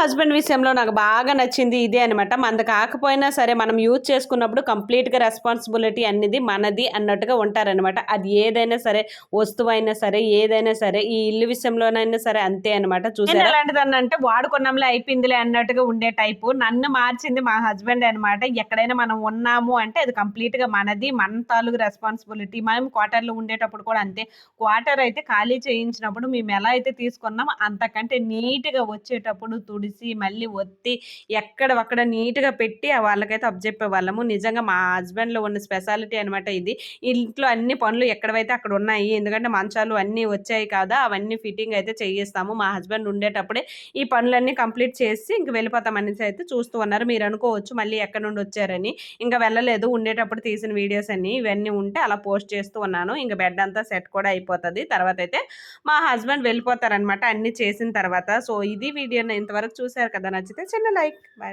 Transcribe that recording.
Husband విషయంలో నాకు బాగా నచ్చింది ఇదే అనమాట. మనది కాకపోయినా సరే మనం యూజ్ చేసుకున్నప్పుడు కంప్లీట్‌గా రెస్పాన్సిబిలిటీ అనేది మనది అన్నట్టుగా ఉంటారనమాట. అది ఏదైనా సరే, వస్తువైనా సరే, ఏదైనా సరే, ఈ ఇల్లు విషయంలోనైనా సరే అంతే అనమాట. చూసారా? నేను ఎలాంటిదాన్నంటే వాడుకున్నాంలే అయిపోయిందిలే అన్నట్టుగా ఉండే టైపు. నన్ను మార్చింది మా హస్బెండే అనమాట. ఎక్కడైనా మనం ఉన్నాము అంటే అది కంప్లీట్‌గా మనది. మన తాలూకు రెస్పాన్సిబిలిటీ. మేము క్వార్టర్‌లో ఉండేటప్పుడు కూడా అంతే. క్వార్టర్ అయితే ఖాళీ చేయించినప్పుడు మేము ఎలా అయితే తీసుకున్నామో అంతకంటే నీట్‌గా వచ్చేటప్పుడు తుడిసి, మళ్ళీ ఒత్తి, ఎక్కడవక్కడ నీట్‌గా పెట్టి వాళ్ళకైతే అప్పజెప్పేవాళ్ళము. నిజంగా మా హస్బెండ్‌లో ఉన్న స్పెషాలిటీ అనమాట ఇది. ఇంట్లో అన్ని పనులు ఎక్కడవైతే అక్కడ ఉన్నాయి. ఎందుకంటే మంచాలు అన్నీ వచ్చాయి కదా! అవన్నీ ఫిట్టింగ్ అయితే చేయిస్తాము. మా హస్బెండ్ ఉండేటప్పుడే ఈ పనులన్నీ కంప్లీట్ చేసి ఇంక వెళ్ళిపోతాం అనేసి అయితే చూస్తూ ఉన్నారు. మీరు అనుకోవచ్చు మళ్ళీ ఎక్కడి నుండి వచ్చారని. ఇంక వెళ్ళలేదు. ఉండేటప్పుడు తీసిన వీడియోస్ అన్నీ ఇవన్నీ ఉంటే అలా పోస్ట్ చేస్తూ ఉన్నాను. ఇంక బెడ్ అంతా సెట్ కూడా అయిపోతది. తర్వాతయితే మా హస్బెండ్ వెళ్ళిపోతారనమాట అన్నీ చేసిన తర్వాత. సో, ఇది వీడియోని ఇంతవరకు చూసారు కదా! నచ్చితే చిన్న లైక్. బాయ్.